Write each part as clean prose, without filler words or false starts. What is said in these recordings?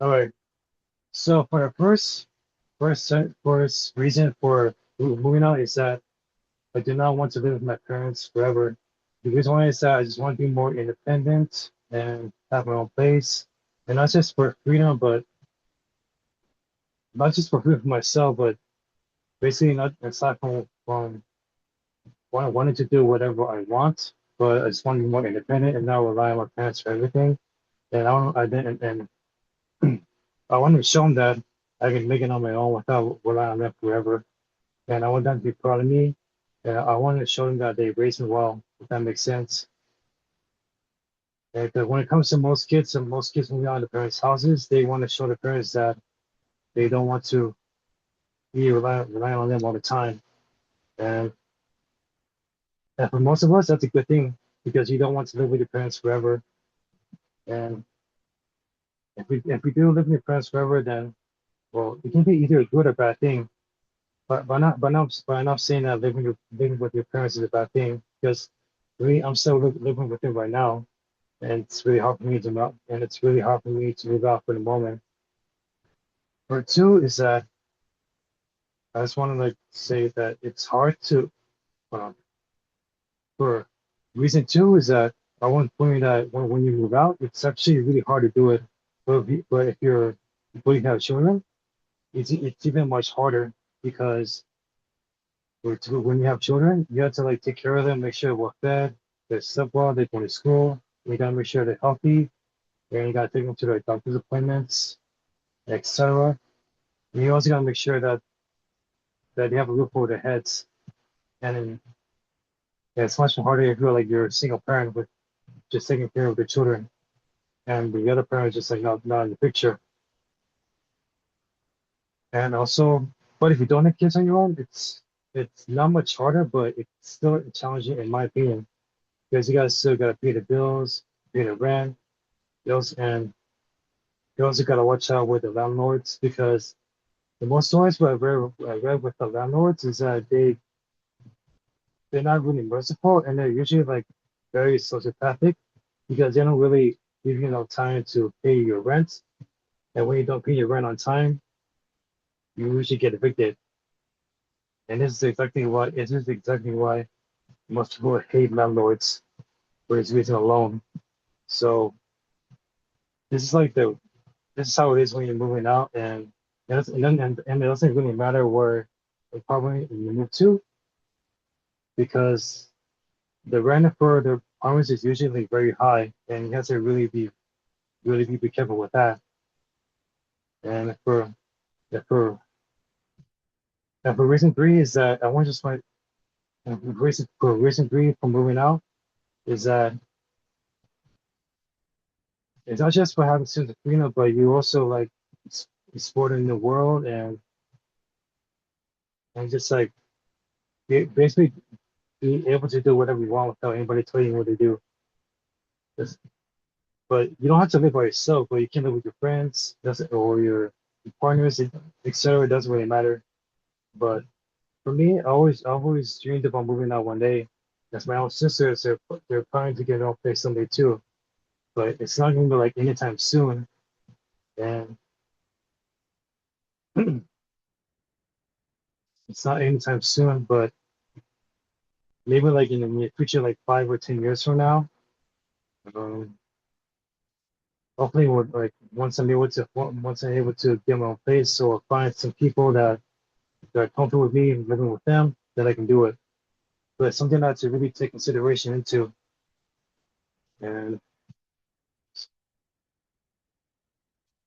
All right. So for the first reason for moving out is that I do not want to live with my parents forever. The reason why is that I just want to be more independent and have my own place, and not just for freedom, but not just for freedom for myself, but basically not aside from wanting to do whatever I want, but I just want to be more independent and not rely on my parents for everything. And I want I didn't and I want to show them that I can make it on my own without relying on them forever. And I want them to be proud of me. And I want to show them that they raised me well, if that makes sense. And when it comes to most kids moving out of the parents' houses, they want to show the parents that they don't want to be relying on them all the time. And, and for most of us, that's a good thing because you don't want to live with your parents forever. And if we do live with your parents forever, then well, it can be either a good or bad thing. But I'm not saying that living with your parents is a bad thing because me, I'm still living with them right now, and it's really hard for me to not, and it's really hard for me to move out for the moment. Or two is that I just want to like say that it's hard to. Um, for reason two is that I want to point that when you move out, it's actually really hard to do it. But if you have children, it's even much harder because when you have children, you have to like take care of them, make sure they're well fed, they're slept well, they're going to school. You gotta make sure they're healthy, and you gotta take them to their doctor's appointments, etc. And you also gotta make sure that they have a roof over their heads. And then yeah, it's much harder if you're a single parent with just taking care of the children, and the other parent is just like not in the picture. And also, but if you don't have kids on your own, it's not much harder, but it's still challenging in my opinion because you guys still gotta pay the bills, pay the rent, bills, and you also gotta watch out with the landlords because the most stories what I read with the landlords is that they're not really merciful and they're usually like very sociopathic because they don't really give you enough time to pay your rent. And when you don't pay your rent on time, you usually get evicted. And this is exactly why most people hate landlords for this reason alone. So this is like the this is how it is when you're moving out, and it doesn't really matter where the apartment you move to because the rent for the apartments is usually very high, and you have to really be careful with that. And for and for reason three is that I want to just like for reason three for moving out is that it's not just for having sense of freedom, but you also like exploring the world and just like basically be able to do whatever you want without anybody telling you what to do. Just, but you don't have to live by yourself, but you can live with your friends, doesn't or your partners, etc. It doesn't really matter. But for me, I've always dreamed about moving out one day. That's my own sisters. They're planning to get an own place someday too, but it's not gonna be like anytime soon. And it's not anytime soon, but maybe like in the near future, like 5 or 10 years from now. Um, hopefully, like once I'm able to get my own place or find some people that are comfortable with me and living with them, then I can do it. But it's something that to really take consideration into. And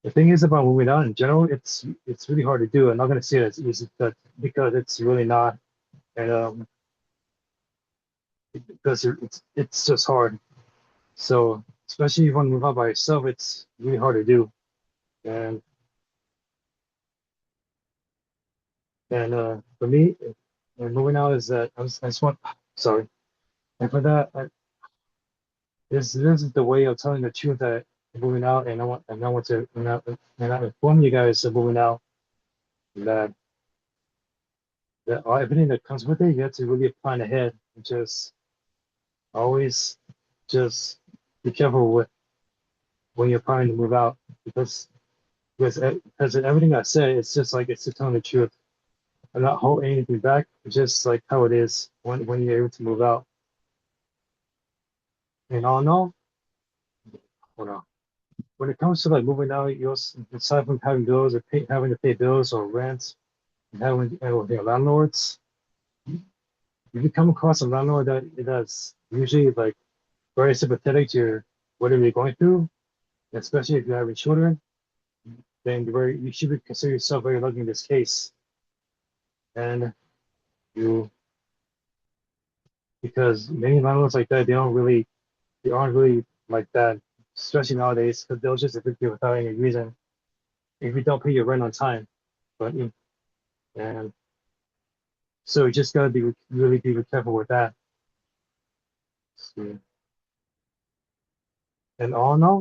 the thing is about moving out in general, it's really hard to do. I'm not gonna say it's easy, but because it's really not, and because it's just hard. So especially if you want to move out by yourself, it's really hard to do. And for me, moving out is that I just want, sorry, and for that, this is the way of telling the truth that I'm moving out, and I want to and I inform you guys of moving out that everything that comes with it, you have to really plan ahead. Just always just be careful with when you're planning to move out because because everything I say, it's just like it's just telling the truth. I'm not holding anything back. It's just like how it is when you're able to move out. And all in all, hold on. When it comes to like moving out, you also, aside from having bills or having to pay bills or rent, and having with your landlords, if you come across a landlord that's usually like very sympathetic to whatever you're going through, especially if you're having children, then you should consider yourself very lucky in this case. And you because many landlords like that, they aren't really like that, especially nowadays, because they'll just evict you without any reason if you don't pay your rent on time. But and so you just gotta be really be careful with that. So, and all in all,